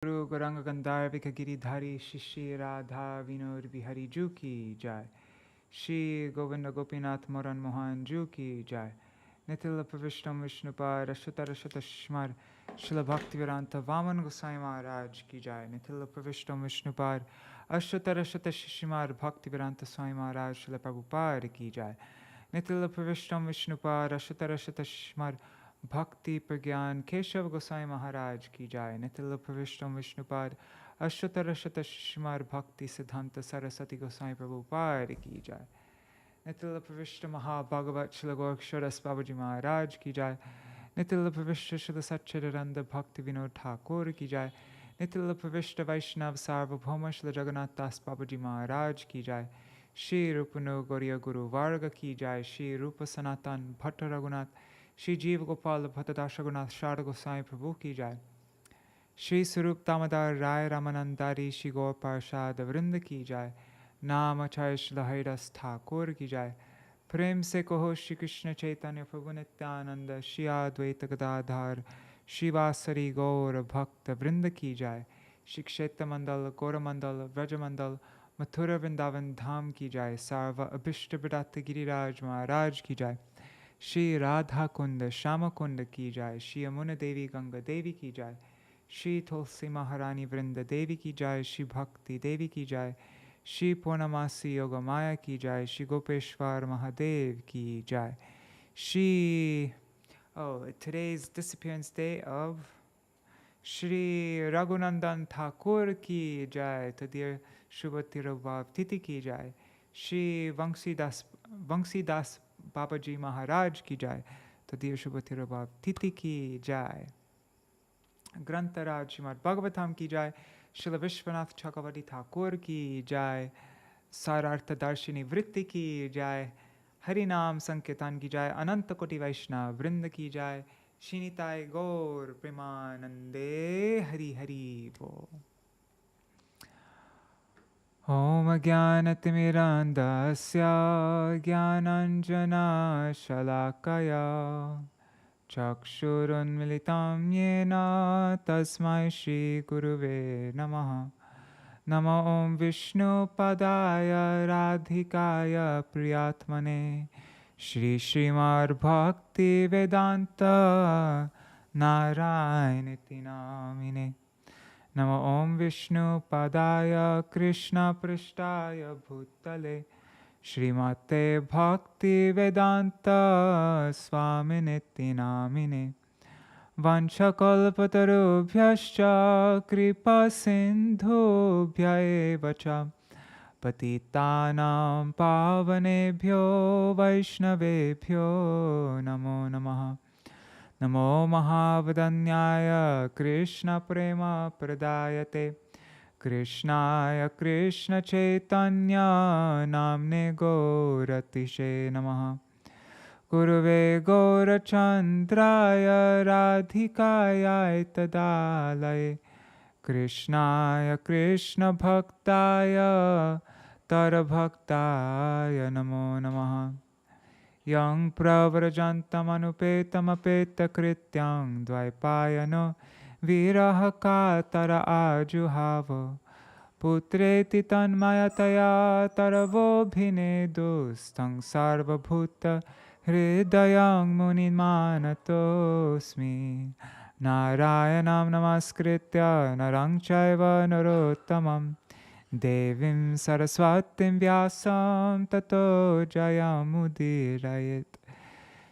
Guru Gauranga Gandharvika Giridhari Shishi Radha Vinod Bihari Ju ki jai. Shri Govinda Gopinath Moran Mohan Ju ki jai. Nitila Pravishtam Vishnupad Ashata Rashata Shmar Srila Bhaktivedanta Vaman Gosai Maharaj ki jai. Nitila Pravishtam Vishnupad Ashata Rashata Shishimar Bhaktivedanta Swami Maharaj Srila Prabhupada ki jai. Nitila Pravishtam Vishnupad Ashata Rashata Shmar Bhakti Pragyan Keshav Gosai Maharaj ki jai. Nitila Pravishtam Vishnupad Ashutara Shata Shimar Bhakti Siddhanta Saraswati Gosai Prabhupada ki jai. Nitila Pravishta Maha-Bhagavat Śrīla Gaurksharas Bābājī Mahārāja ki jai. Nitila Pravishta Śrīla Satchidananda Bhakti Vinod Ṭhākura ki jai. Nitila Pravishta Vaishnav Sarvabhauma Śrīla Jagannath Das Bābājī Mahārāja ki jai. Shri Rupano Gauriya Guru Varga ki jai. Shri Rupa Sanatan Bhatta Raghunath Shri Jeev Gopal Bhattadasa Raghunath Sharda Gosai Prabhu ki jai. Shri Sarup Damodar Rai Ramanandari Shri Gaur Parshad Vrinda ki jai. Namacharya Śrīla Haridas Ṭhākura ki jai. Prem se kaho Shri Krishna Chaitanya Prabhu Nityananda Shri Advaita Gadadhar Shri Vasari Gaur Bhakta Vrinda ki jai. Shri Kshetra Mandal, Gaura Mandal, Vraja Mandal, Mathura Vrindavan Dham ki jai. Sarva Abhishta Bhradata Giriraj Maharaj ki jai. Shri Radha Kunda Shama Kunda ki jai. Shri Yamuna Devi Ganga Devi ki jai. Shri Tulsi Maharani Vrinda Devi ki jai. Shri Bhakti Devi ki jai. Shri Purnamasi Yogamaya ki jai. Shri Gopeshwar Mahadev ki jai. Today's disappearance day of Shri Raghunandana Ṭhākura ki jai. Tadir Shubhati Rabhav Titi ki jai. Shri Vaṁśī Das Bābājī Mahārāja ki jai. Tadir Shubhati Rabhav Titi ki jai. Grantaraj Śrīmad-Bhāgavatam ki jai. Śrīla Viśvanātha Cakravartī Ṭhākura ki jai. Sārārtha-darśinī vritti ki jai. Harinam Sankirtan ki jai. Ananta Koti Vaishnava Vrinda ki jai. Shinitai Gaur Premanande Hari Hari Bo. Om Jnanatimirandasya Jnananjana Shalakaya Chakshurunmilitam Yena Tasmai Shri Guruve Namaha. Namo Om Vishnu Padaya Radhikaya Priyatmane Shri Śrīmad-Bhakti Vedanta Narayaniti Namine. Namo Om Vishnu Padaya Krishna Prishtaya Bhutale Śrīmate Bhakti Vedanta Swaminiti Namine. Vanchakalpatarubhyascha kripa sindhubhya eva cha patitanam pavanebhyo vaishnavebhyo namo namaha. Namo Mahavadanyaya Krishna Prema Pradayate Krishnaya Krishna Chaitanya Namne Gauratishe Namaha. Guruve Gaurachandraya Radhikaya Tadalaye Krishnaya Krishna Bhaktaya Tarabhaktaya Namo Namaha. Yang pravrajantam anupetam apeta krityang dvaipayano virahakatara ajuhavo putreti tanmayataya taravo bhinedustang sarvabhuta hridayang munimanatosmi. Narayanam namaskritya narang chaiva narottamam Devim Saraswatim Vyasam Tato Jayamudirayet.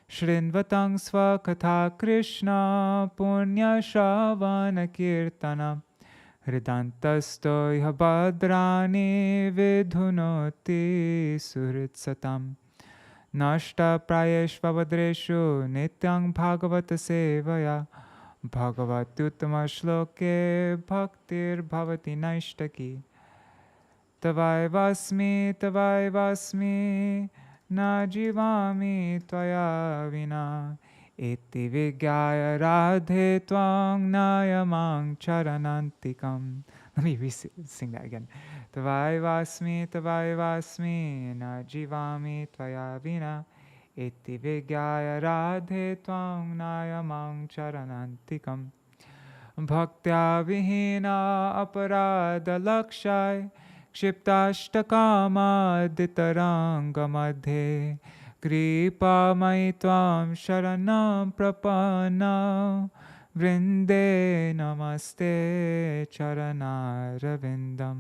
Shrinvatang Svakatha Krishna Punya Shravana Kirtana Hridantasto Bhadrani Vidhunoti Suhritsatam. Nashta Prayeshvavadreshu Nityang Bhagavata Sevaya Bhagavatyuttama Shloke Bhaktir Bhavati Naishtaki. Tavai vasmi, na jivami tvaya vina, iti vigyaya radhe tvang nayamang charanantikam. Let me sing that again. Tavai vasmi, na jivami tvaya vina, Iti vigyaya radhe tvang nayamang charanantikam. bhaktya vihina aparada lakshai kshiptastakama ditaranga madhe kripa mai tvam sharanam prapanna vrinde namaste charanaravindam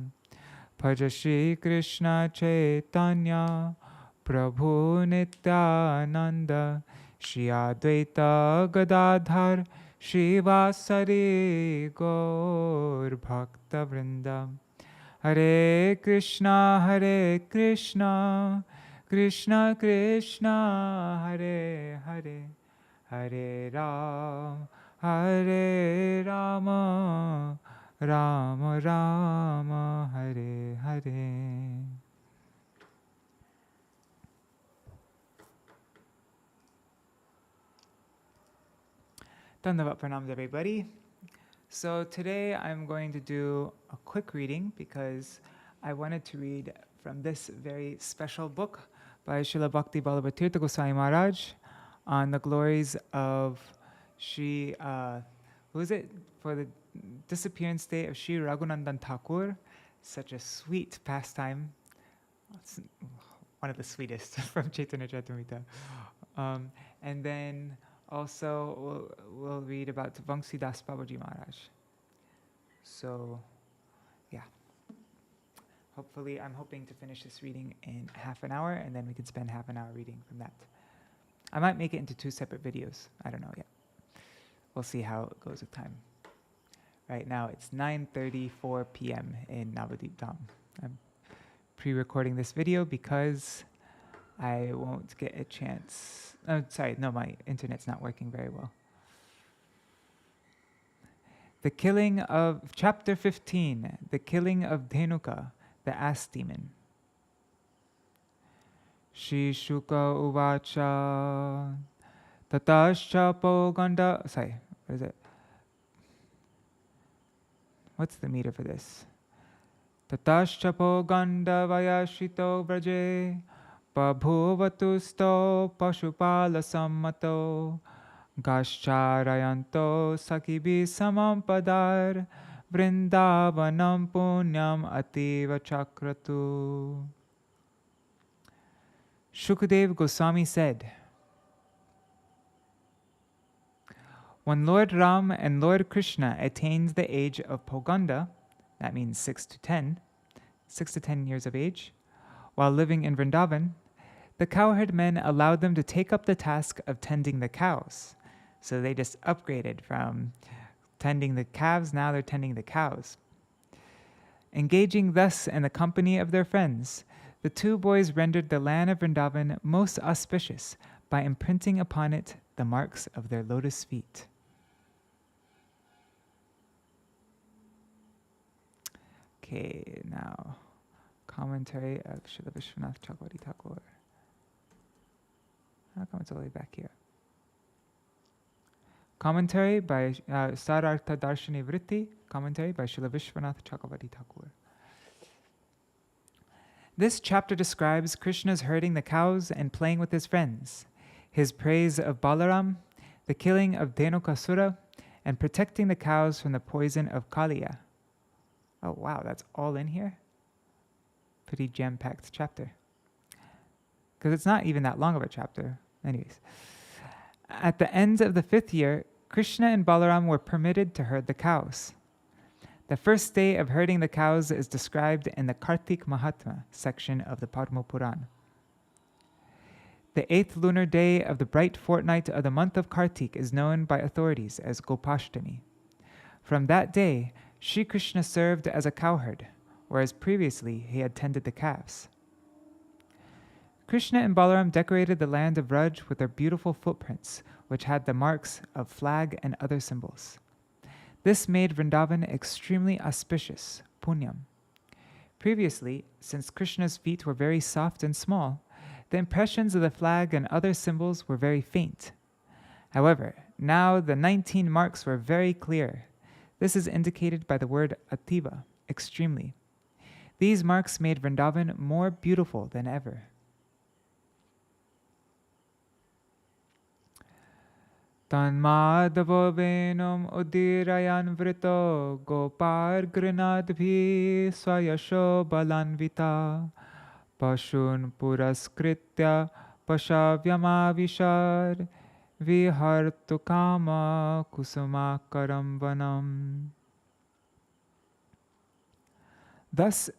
bhaja Shri Krishna Chaitanya Prabhu Nityananda Shri Advaita Gadadhar Shivasari Gaur Bhakta Vrinda Hare Krishna Krishna Krishna Hare Hare Hare Rama Rama Rama Hare Hare. Dandavat pranams, everybody. So today I'm going to do a quick reading because I wanted to read from this very special book by Śrīla Bhakti Vallabha Tirtha Goswami Maharaj on the glories of Shri, who is it? For the disappearance day of Shri Raghunandana Ṭhākura. Such a sweet pastime. It's one of the sweetest from Chaitanya Charitamrita. And then also we'll read about Vaṁśī Das Bābājī Mahārāja. So, yeah. Hopefully, I'm hoping to finish this reading in half an hour, and then we can spend half an hour reading from that. I might make it into 2 separate videos. I don't know yet. We'll see how it goes with time. Right now, it's 9:34 p.m. in Navadvip Dham. I'm pre-recording this video because I won't get a chance. Oh, sorry, no, my internet's not working very well. The killing of, chapter 15, the killing of Dhenuka, the ass demon. Shri Shuka Uvacha Tatascha Poganda. Sorry, what is it? What's the meter for this? Tatascha Poganda Vayashito Vraje Babhuvatusto Pashupala Sammato Gashcharayanto Sakibi Samampadar Vrindavanam Punyam Ativa Chakratu. Shukadeva Goswami said, when Lord Ram and Lord Krishna attained the age of Poganda, that means 6 to 10 years of age, while living in Vrindavan, the cowherd men allowed them to take up the task of tending the cows. So they just upgraded from tending the calves, now they're tending the cows. Engaging thus in the company of their friends, the 2 boys rendered the land of Vrindavan most auspicious by imprinting upon it the marks of their lotus feet. Okay, now commentary of Srila Viśvanātha Chakravartī Ṭhākura. How come it's all the way back here? Commentary by Sārārtha-darśinī vritti, commentary by Srila Viśvanātha Chakravartī Ṭhākura. This chapter describes Krishna's herding the cows and playing with his friends, his praise of Balaram, the killing of Dhenukasura, and protecting the cows from the poison of Kaliya. Oh wow, that's all in here? Pretty jam-packed chapter. Because it's not even that long of a chapter. Anyways. At the end of the 5th year, Krishna and Balaram were permitted to herd the cows. The first day of herding the cows is described in the Kartik Mahatma section of the Padma Purana. The 8th lunar day of the bright fortnight of the month of Kartik is known by authorities as Gopashtami. From that day, Sri Krishna served as a cowherd, whereas previously he had tended the calves. Krishna and Balaram decorated the land of Vraj with their beautiful footprints, which had the marks of flag and other symbols. This made Vrindavan extremely auspicious, punyam. Previously, since Krishna's feet were very soft and small, the impressions of the flag and other symbols were very faint. However, now the 19 marks were very clear. This is indicated by the word ativa, extremely. These marks made Vrindavan more beautiful than ever. Tanmadhavo venum udirayan vrito gopar grinadbhi swayasho balanvita pashun puraskritya pashavyamavishar vihartu kama kusumakaram vanam. Thus,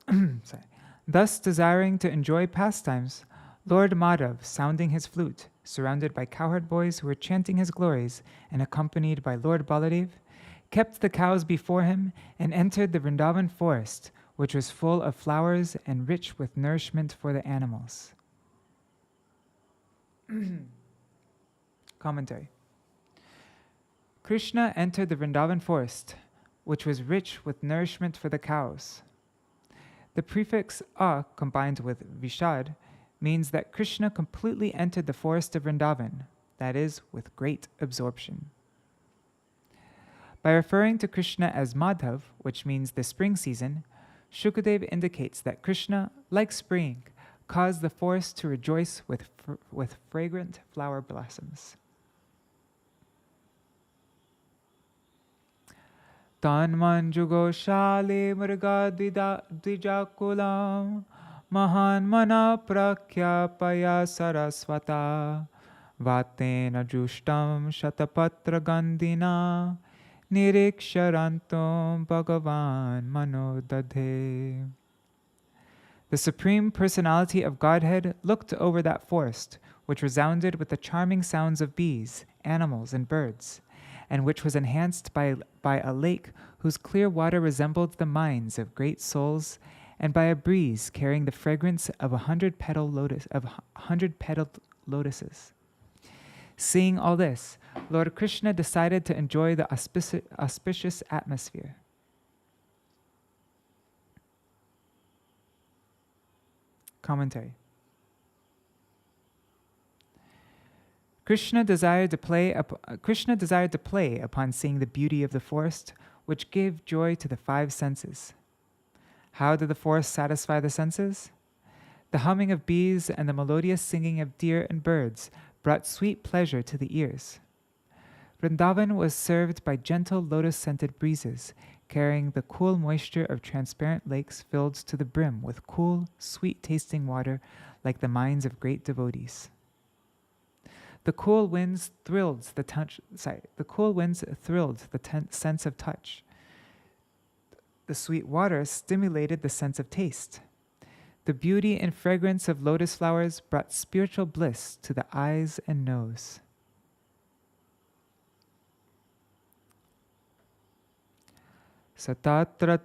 thus desiring to enjoy pastimes, Lord Madhav, sounding his flute, surrounded by cowherd boys who were chanting his glories and accompanied by Lord Baladeva, kept the cows before him and entered the Vrindavan forest, which was full of flowers and rich with nourishment for the animals. Commentary. Kṛṣṇa entered the Vrindavan forest, which was rich with nourishment for the cows. The prefix a combined with vishad means that Kṛṣṇa completely entered the forest of Vrindavan, that is, with great absorption. By referring to Kṛṣṇa as Madhav, which means the spring season, Shukadeva indicates that Kṛṣṇa, like spring, caused the forest to rejoice with fragrant flower blossoms. Tan manjugo shale murga dvijakulam mahan mana prakya paya sarasvata vatena jushtam shatapatra gandhina niriksharantum bhagavan manodadhe. The Supreme Personality of Godhead looked over that forest, which resounded with the charming sounds of bees, animals, and birds, and which was enhanced by a lake whose clear water resembled the minds of great souls, and by a breeze carrying the fragrance of 100-petaled lotuses. Seeing all this, Lord Kṛṣṇa decided to enjoy the auspicious atmosphere. Commentary. Kṛṣṇa desired to play upon seeing the beauty of the forest, which gave joy to the five senses. How did the forest satisfy the senses? The humming of bees and the melodious singing of deer and birds brought sweet pleasure to the ears. Vrindavan was served by gentle lotus-scented breezes, carrying the cool moisture of transparent lakes filled to the brim with cool, sweet-tasting water like the minds of great devotees. The cool winds thrilled the sense of touch. The sweet water stimulated the sense of taste. The beauty and fragrance of lotus flowers brought spiritual bliss to the eyes and nose. Satatra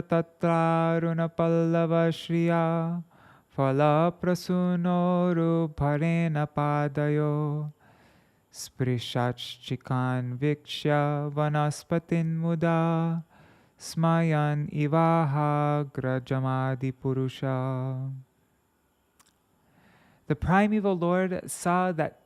tatraruna pallava shriya phala prasunoru bharena padayo sprishachchikan vikshya vanaspatin muda smayan ivaha grajamadi purusha. The primeval Lord saw that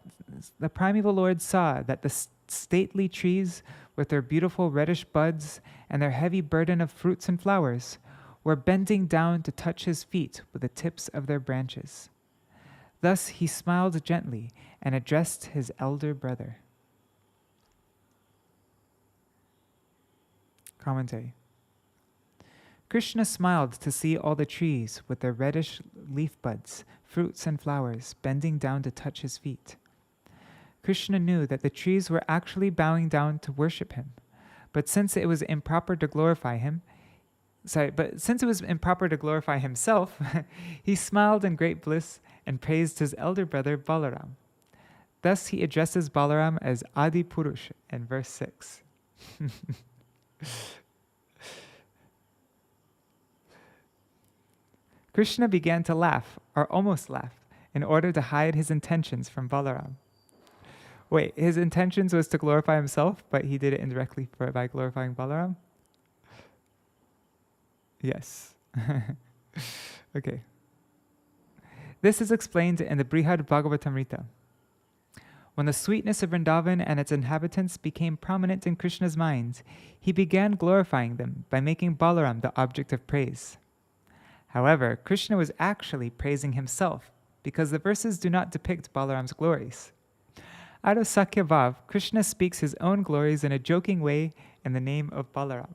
the stately trees with their beautiful reddish buds and their heavy burden of fruits and flowers were bending down to touch his feet with the tips of their branches. Thus he smiled gently and addressed his elder brother. Commentary. Kṛṣṇa smiled to see all the trees with their reddish leaf buds, fruits and flowers bending down to touch his feet. Kṛṣṇa knew that the trees were actually bowing down to worship him, but since it was improper to glorify himself, he smiled in great bliss and praised his elder brother Balaram. Thus he addresses Balaram as Adi Purush in verse 6. Kṛṣṇa began to laugh, or almost laugh, in order to hide his intentions from Balaram. Wait, his intentions was to glorify himself, but he did it indirectly by glorifying Balaram? Yes. Okay. This is explained in the Śrīmad-Bhāgavatam. When the sweetness of Vrindavan and its inhabitants became prominent in Kṛṣṇa's mind, he began glorifying them by making Balaram the object of praise. However, Kṛṣṇa was actually praising himself because the verses do not depict Balaram's glories. Out of Sakya Bhav, Krishna speaks his own glories in a joking way in the name of Balaram.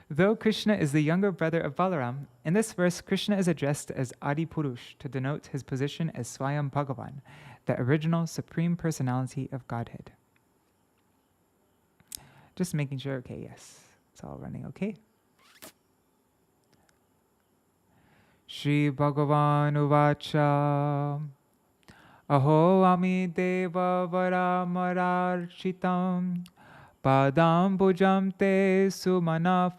Though Krishna is the younger brother of Balaram, in this verse Krishna is addressed as Adi Purush to denote his position as Swayam Bhagavan, the original Supreme Personality of Godhead. Just making sure, okay, yes, it's all running okay. Shri Bhagavan Uvacha Aho Ami Deva Varamararchitam Padam Bhujam Te Sumana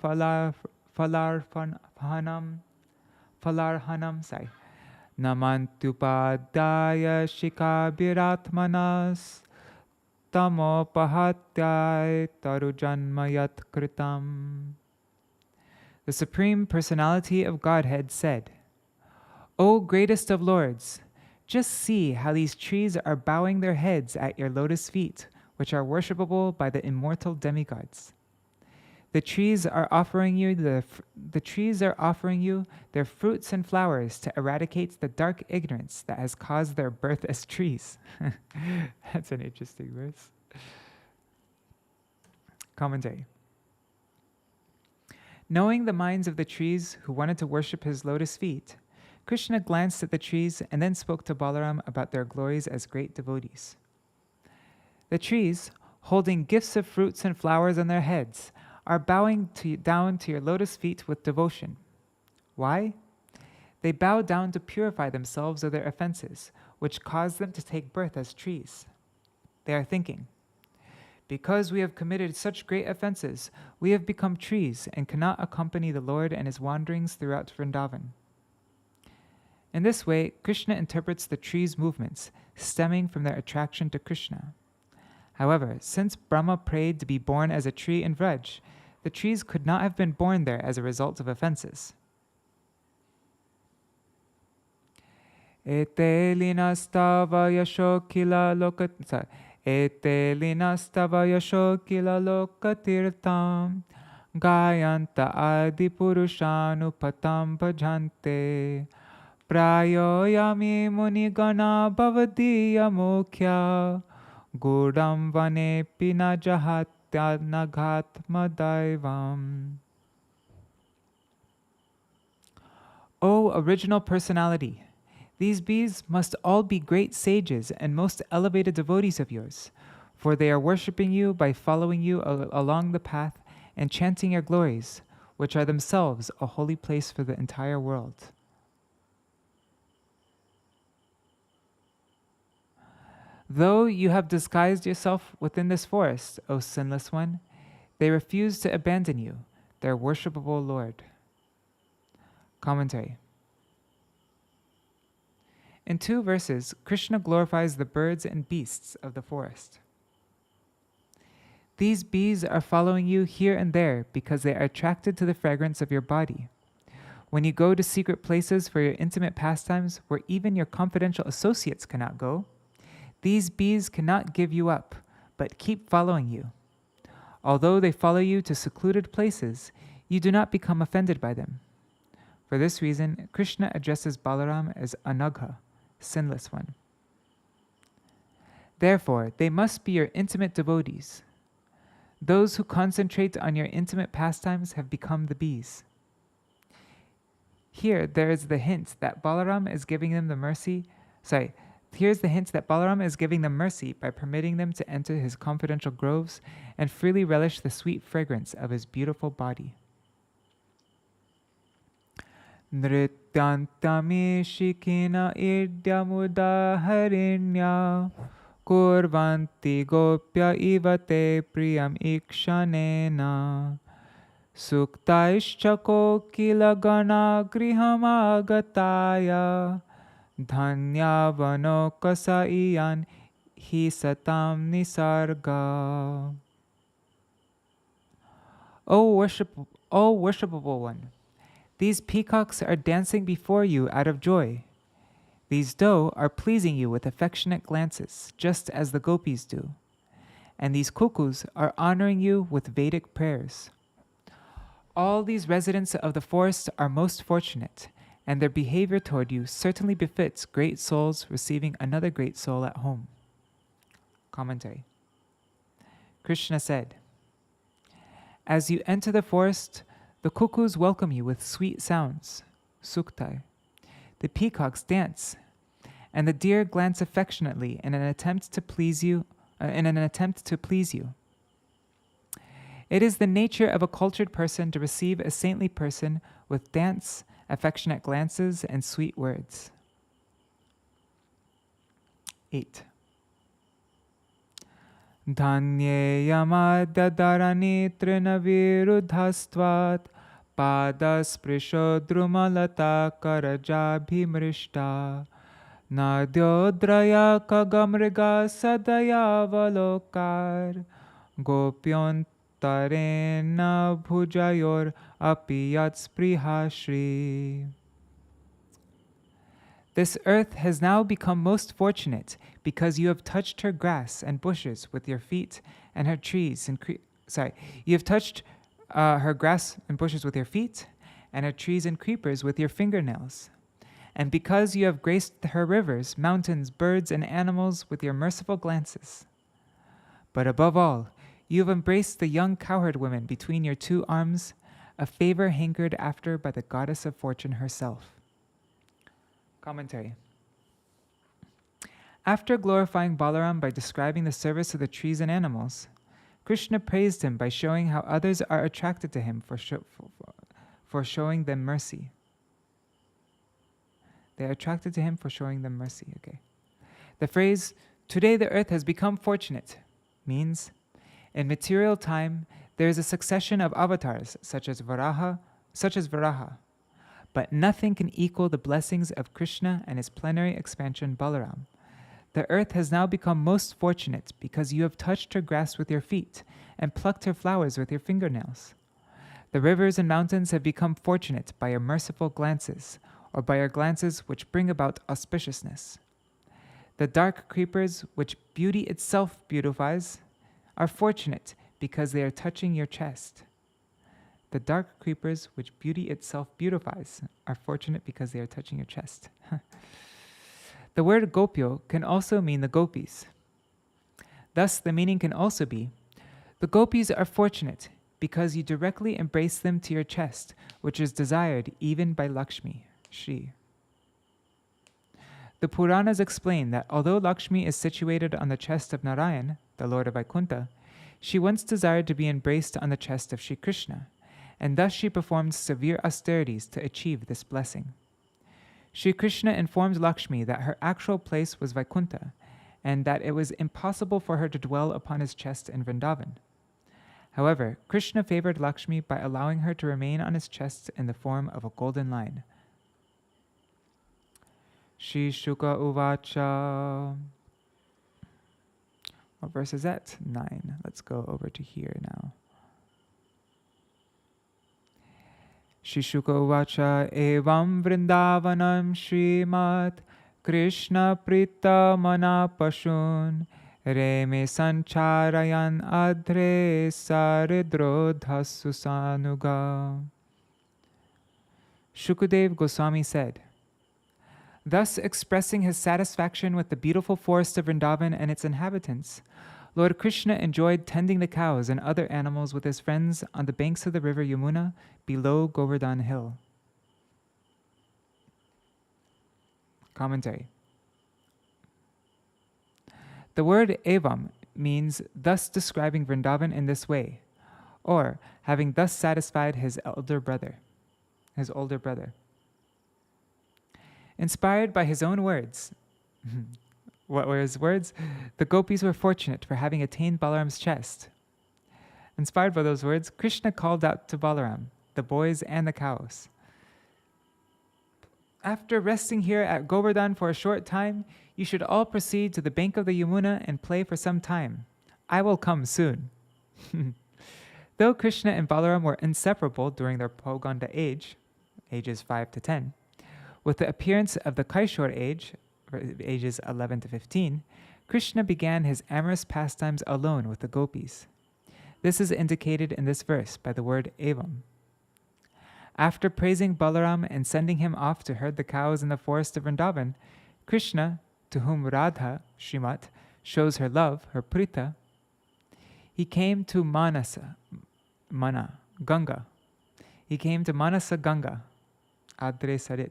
Falarhanam Namantupadaya Shikabhiratmanas Tamopahatyai Tarujanmayat Kritam. The Supreme Personality of Godhead said, O greatest of lords, just see how these trees are bowing their heads at your lotus feet, which are worshipable by the immortal demigods. The trees are offering you their fruits and flowers to eradicate the dark ignorance that has caused their birth as trees. That's an interesting verse. Commentary. Knowing the minds of the trees who wanted to worship his lotus feet, Krishna glanced at the trees and then spoke to Balaram about their glories as great devotees. The trees, holding gifts of fruits and flowers on their heads, are bowing down to your lotus feet with devotion. Why? They bow down to purify themselves of their offenses, which cause them to take birth as trees. They are thinking, because we have committed such great offenses, we have become trees and cannot accompany the Lord and his wanderings throughout Vrindavan. In this way, Krishna interprets the trees' movements, stemming from their attraction to Krishna. However, since Brahma prayed to be born as a tree in Vraj, the trees could not have been born there as a result of offenses. Ete linastava yasho kila lokatirtam gayanta adi purushanupatam bhajante prayo yami munigana bhavadiya mukhya gudam vane pina jahatya nagatmadaivam. O original personality, these bees must all be great sages and most elevated devotees of yours, for they are worshipping you by following you along the path and chanting your glories, which are themselves a holy place for the entire world. Though you have disguised yourself within this forest, O sinless one, they refuse to abandon you, their worshipable Lord. Commentary. In 2 verses, Krishna glorifies the birds and beasts of the forest. These bees are following you here and there because they are attracted to the fragrance of your body. When you go to secret places for your intimate pastimes where even your confidential associates cannot go, these bees cannot give you up, but keep following you. Although they follow you to secluded places, you do not become offended by them. For this reason, Krishna addresses Balaram as Anagha, sinless one. Therefore, they must be your intimate devotees. Those who concentrate on your intimate pastimes have become the bees. Here, there is the hint that Balaram is giving them the mercy. Here's the hint that Balaram is giving them mercy by permitting them to enter his confidential groves and freely relish the sweet fragrance of his beautiful body. Nrityantami shikina idyamuda harinya kurvanti gopya ivate priyam ikshanena suktaishchako kilagana grihamāgataya dhanyavano kasaiyan hi satam nisarga. O worshipable one, these peacocks are dancing before you out of joy. These doe are pleasing you with affectionate glances, just as the gopis do. And these cuckoos are honoring you with Vedic prayers. All these residents of the forest are most fortunate, and their behavior toward you certainly befits great souls receiving another great soul at home. Commentary. Kṛṣṇa said, as you enter the forest, the cuckoos welcome you with sweet sounds, suktai. The peacocks dance, and the deer glance affectionately in an attempt to please you. It is the nature of a cultured person to receive a saintly person with dance, affectionate glances, and sweet words. 8. Dhanyeyamadadarani trinaviruddhastvat padasprisho drumalata karajabhimrishta nadyodraya kagamriga sadayavalokar gopyontarena bhujayor apiyat sprihashri. This earth has now become most fortunate because you have touched her grass and bushes with your feet and her trees and you have touched her grass and bushes with your feet and her trees and creepers with your fingernails. And because you have graced her rivers, mountains, birds, and animals with your merciful glances. But above all, you have embraced the young cowherd women between your two arms, a favor hankered after by the goddess of fortune herself. Commentary. After glorifying Balaram by describing the service of the trees and animals, Kṛṣṇa praised him by showing how others are attracted to him for showing them mercy. They are attracted to him for showing them mercy. Okay. The phrase, today the earth has become fortunate, means in material time there is a succession of avatars such as Varaha, but nothing can equal the blessings of Kṛṣṇa and his plenary expansion Balaram. The earth has now become most fortunate because you have touched her grass with your feet and plucked her flowers with your fingernails. The rivers and mountains have become fortunate by your merciful glances, or by your glances which bring about auspiciousness. The dark creepers which beauty itself beautifies are fortunate because they are touching your chest. The dark creepers which beauty itself beautifies are fortunate because they are touching your chest. The word gopyo can also mean the gopis. Thus, the meaning can also be, the gopis are fortunate because you directly embrace them to your chest, which is desired even by Lakshmi, Shri. The Puranas explain that although Lakshmi is situated on the chest of Narayan, the Lord of Vaikuntha, she once desired to be embraced on the chest of Sri Kṛṣṇa, and thus she performed severe austerities to achieve this blessing. Sri Kṛṣṇa informed Lakshmi that her actual place was Vaikuntha, and that it was impossible for her to dwell upon his chest in Vrindavan. However, Kṛṣṇa favored Lakshmi by allowing her to remain on his chest in the form of a golden line. Shri Shuka Uvacha. What verse is that? 9. Let's go over to here now. Shri Shuka Uvacha Evam Vrindavanam Śrīmad-Kṛṣṇa Prita Manapashun Reme Sancharayan Adre Saridrodhasusanuga. Shukadev Goswami said, thus expressing his satisfaction with the beautiful forest of Vrindavan and its inhabitants, Lord Kṛṣṇa enjoyed tending the cows and other animals with his friends on the banks of the river Yamuna below Govardhan Hill. Commentary. The word evam means thus describing Vrindavan in this way, or having thus satisfied his older brother. Inspired by his own words, what were his words? The gopis were fortunate for having attained Balaram's chest. Inspired by those words, Kṛṣṇa called out to Balaram, the boys and the cows. After resting here at Govardhan for a short time, you should all proceed to the bank of the Yamuna and play for some time. I will come soon. Though Kṛṣṇa and Balaram were inseparable during their Pauganda age, ages 5 to 10, with the appearance of the Kaishore age, ages 11 to 15, Kṛṣṇa began his amorous pastimes alone with the gopis. This is indicated in this verse by the word evam. After praising Balaram and sending him off to herd the cows in the forest of Vrindavan, Kṛṣṇa, to whom Radha, Śrīmad, shows her love, her prita, he came to Ganga. He came to Manasa Ganga, Adre Sarit,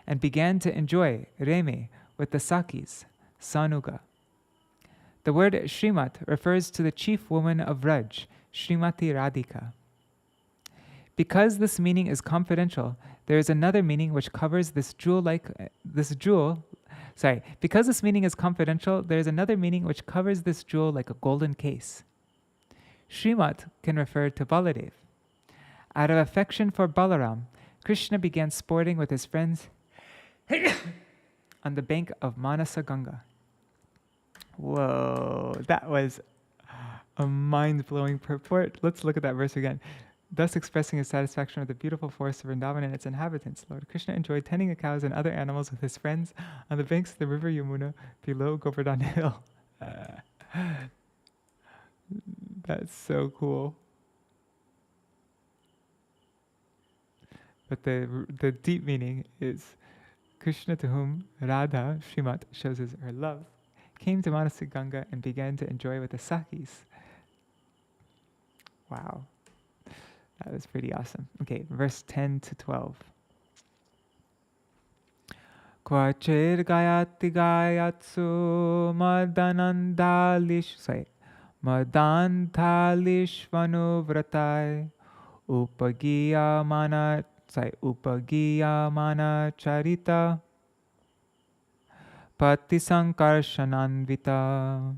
and began to enjoy Reme with the Sakis, Sanuga. The word Śrīmad refers to the chief woman of Vraj, Śrīmati Radhika. Because this meaning is confidential, there is another meaning which covers because this meaning is confidential, there is another meaning which covers this jewel like a golden case. Śrīmad can refer to Baladeva. Out of affection for Balaram, Kṛṣṇa began sporting with his friends on the bank of Manasa Ganga. Whoa, that was a mind-blowing purport. Let's look at that verse again. Thus expressing his satisfaction with the beautiful forest of Vrindavan and its inhabitants, Lord Kṛṣṇa enjoyed tending the cows and other animals with his friends on the banks of the river Yamuna below Govardhan Hill. That's so cool. But the deep meaning is Kṛṣṇa, to whom Radha, Śrīmad, shows her love, came to Manasa Ganga and began to enjoy with the Sakis. Wow. That was pretty awesome. Okay, verse 10 to 12. Kvachir gayati gayatsu madantalish vratai upagiya mana charita pati sankarshananvita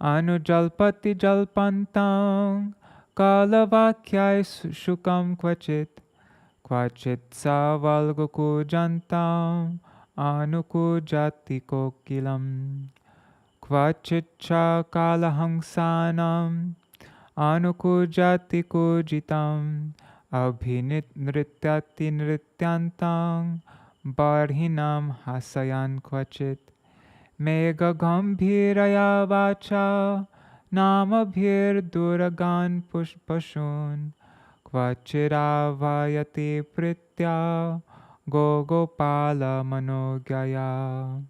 anujalpati jalpantang kalavakyai shukam kvachit savalgoku jantam anukujati kokilam kvachit cha kalahangsanam anukujati kujitam abhinrityati nrityantang barhinam hasayan kvachit mega gambhiraya vacha namabhir duragan pashun kvachiravayati pritya gogopala manogyaya.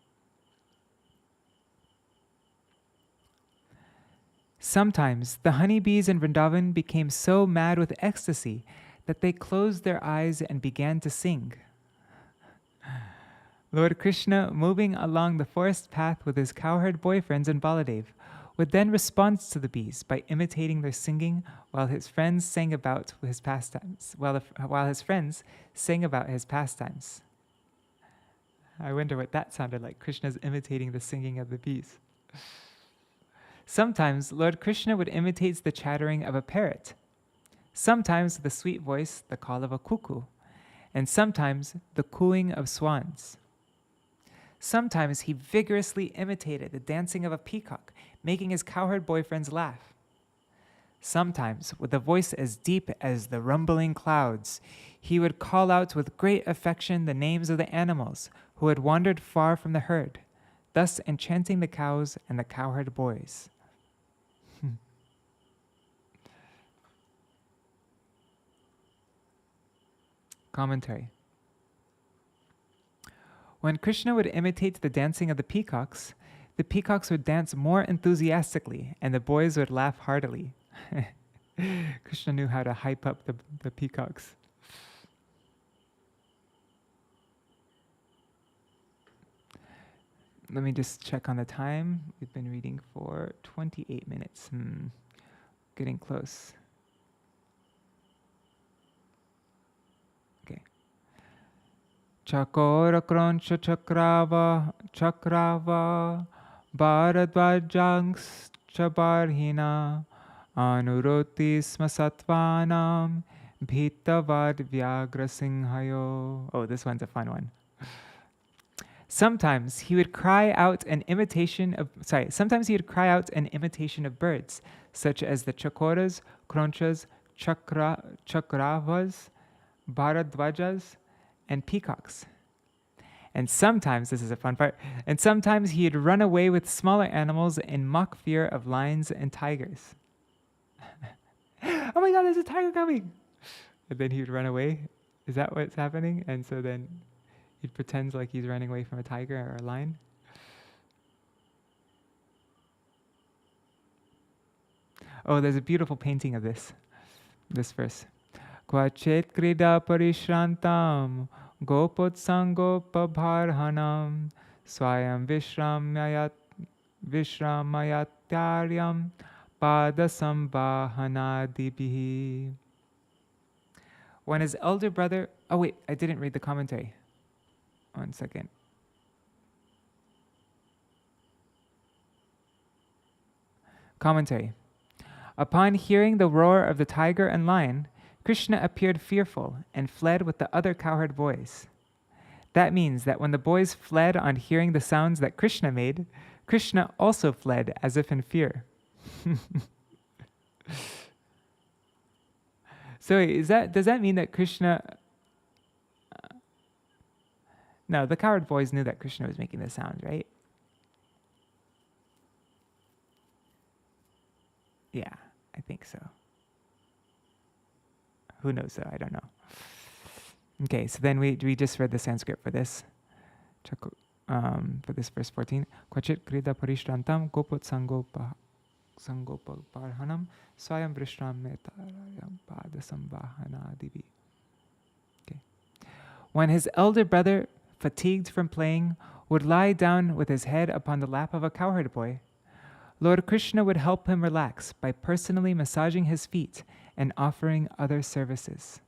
Sometimes the honeybees in Vrindavan became so mad with ecstasy that they closed their eyes and began to sing. Lord Kṛṣṇa, moving along the forest path with his cowherd boyfriends and Baladeva, would then respond to the bees by imitating their singing while his friends sang about his pastimes. I wonder what that sounded like, Krishna's imitating the singing of the bees. Sometimes Lord Kṛṣṇa would imitate the chattering of a parrot, sometimes the sweet voice, the call of a cuckoo, and sometimes the cooing of swans. Sometimes he vigorously imitated the dancing of a peacock, making his cowherd boyfriends laugh. Sometimes, with a voice as deep as the rumbling clouds, he would call out with great affection the names of the animals who had wandered far from the herd, thus enchanting the cows and the cowherd boys. Commentary. When Kṛṣṇa would imitate the dancing of the peacocks would dance more enthusiastically and the boys would laugh heartily. Kṛṣṇa knew how to hype up the peacocks. Let me just check on the time. We've been reading for 28 minutes. Getting close. Okay. Chakora kroncha chakrava bharadvajangs chabarhina anuroti smasatvanam bhitavad vyagra singhayo. Oh, this one's a fun one. Sometimes he would cry out an imitation of birds, such as the chakoras, kronchas, chakravas, bharadvajas, and peacocks. And sometimes, this is a fun part, and sometimes he'd run away with smaller animals in mock fear of lions and tigers. Oh my God, there's a tiger coming! and then he would run away. Is that what's happening? And so then he pretends like he's running away from a tiger or a lion. Oh, there's a beautiful painting of this verse. Kvachet krida parishrantam gopotsangopabarhanam swayam vishramayatyāryam padasambhahanadibihi. When his elder brother... Oh wait, I didn't read the commentary. 1 second. Commentary. Upon hearing the roar of the tiger and lion, Kṛṣṇa appeared fearful and fled with the other cowherd boys. That means that when the boys fled on hearing the sounds that Kṛṣṇa made, Kṛṣṇa also fled as if in fear. So does that mean that Kṛṣṇa... No, the cowherd boys knew that Kṛṣṇa was making the sounds, right? Yeah, I think so. Who knows though? I don't know. Okay, so then we just read the Sanskrit for this. For this verse 14. Kvacit krida parishrantam gopot sangopabarhanam swayam vrishrametarayam padasambhahanadibi. Okay. When his elder brother, fatigued from playing, would lie down with his head upon the lap of a cowherd boy, Lord Kṛṣṇa would help him relax by personally massaging his feet and offering other services.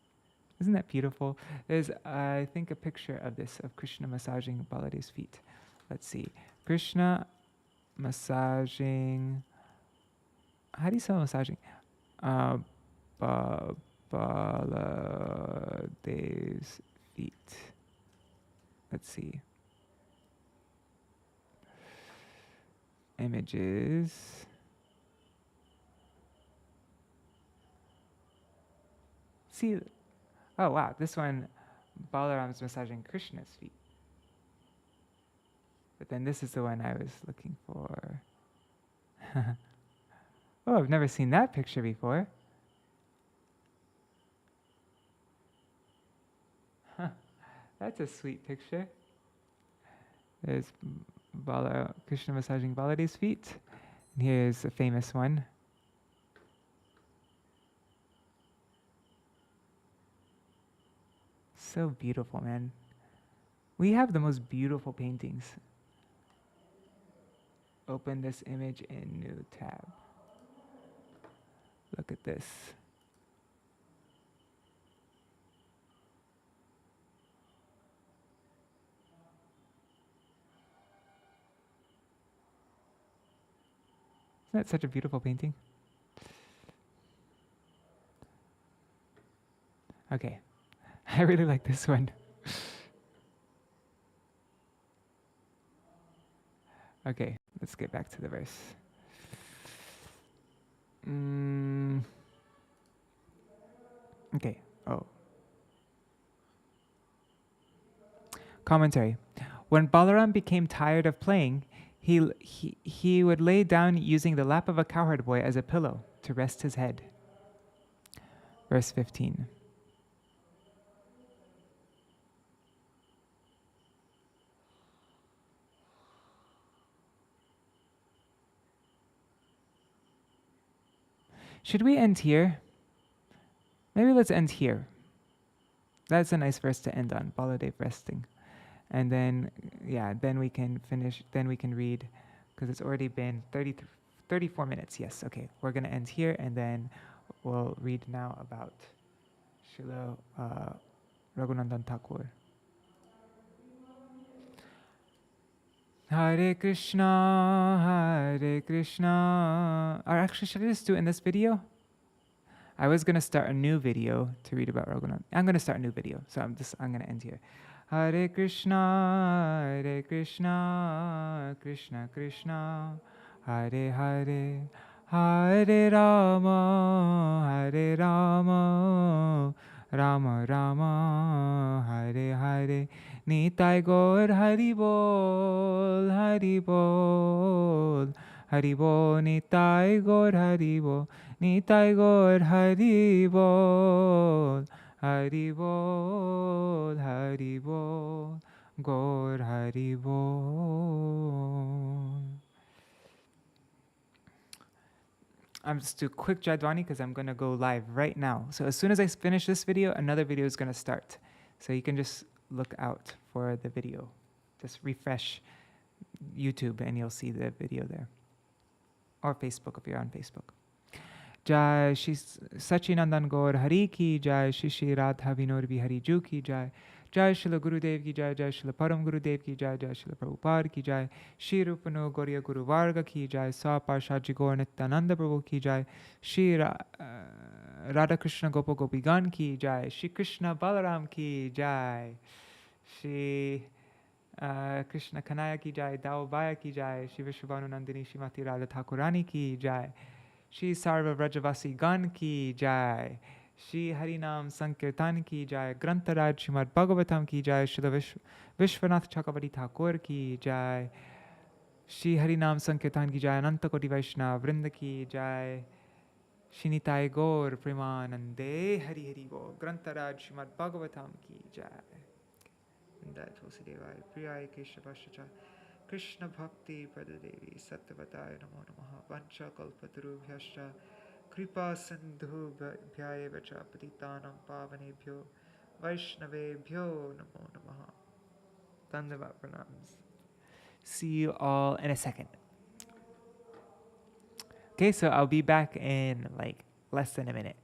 Isn't that beautiful? There's, I think, a picture of this, of Kṛṣṇa massaging Baladeva's feet. Let's see. Kṛṣṇa massaging... How do you spell massaging? Baladeva's feet. Let's see. Images. See, oh wow, this one, Balaram's massaging Kṛṣṇa's feet. But then this is the one I was looking for. Oh, I've never seen that picture before. Huh, that's a sweet picture. There's Kṛṣṇa massaging Baladeva's feet. And here's a famous one. So beautiful, man. We have the most beautiful paintings. Open this image in new tab. Look at this. Isn't that such a beautiful painting? Okay. I really like this one. Okay, let's get back to the verse. Okay, oh. Commentary. When Balaram became tired of playing, he would lay down using the lap of a cowherd boy as a pillow to rest his head. Verse 15. Should we end here? Maybe let's end here. That's a nice verse to end on, Baladeva resting. And then, yeah, then we can finish, then we can read, because it's already been 34 minutes. Yes, okay. We're going to end here, and then we'll read now about Śrīla Raghunandana Ṭhākura. Hare Krishna, Hare Krishna. Or actually, should I just do it in this video? I was going to start a new video to read about Raghunandana. I'm going to start a new video, so I'm going to end here. Hare Krishna, Hare Krishna, Krishna Krishna, Hare Hare, Hare Rama, Hare Rama, Rama Rama, Hare Hare. Nitai Gaur Hari Bol, Hari Bol, Hari Bol, Nitai Gaur Hari Bol, Nitai Gaur Hari Bol, Hari Bol, Hari Bol, Gaur Hari Bol. I'm just do a quick Jadwani because I'm going to go live right now. So as soon as I finish this video, another video is going to start. So you can just look out for the video. Just refresh YouTube and you'll see the video there. Or Facebook if you're on Facebook. Jai Shri Sachinandan Gaur Hari Ki Jai, Shri Shri Radha Vinod Bihari Ju Ki Jai, Jai Shri Gurudev Ki Jai, Jai Shri Param Gurudev Ki Jai, Jai Shri Prabhupada Ki Jai, Shri Rupano Gauriya Guru Varga Ki Jai, Sa Parshaji Gaur Nityananda Prabhu Ki Jai, Shri Radha Krishna Gopa Gopigan Ki Jai, Shri Krishna Balaram Ki Jai, Shri Krishna Kanaya Ki Jai, Daubaya Ki Jai, Shri Viśvanātha Shrimati Radha Ṭhākurani Ki Jai, Shri Sarva Vrajavasi Gan Ki Jai, Shri Harinam Sankirtan Ki Jai, Grantaraj Śrīmad-Bhāgavatam Ki Jai, Śrīla Viśvanātha Cakravartī Ṭhākura Ki Jai, Shri Harinam Sankirtan Ki Jai, Ananta Koti Vaishnava Vrinda Ki Jai, Shri Nitai Gaur Premanande Hari Hari Bol, Grantaraj Śrīmad-Bhāgavatam Ki Jai. And that was Devai Priyai Keshavashacha. Kṛṣṇa Bhakti Padadevi Sattvatāya Namo Namaha Vaṁśā Kalpatarubhyascha Kripa Sindhu Bhyaeva Cha Patitanam Pavanebhyo Vaishnavebhyo Namo Namaha. Dandavat pranams. See you all in a second. Okay, so I'll be back in like less than a minute.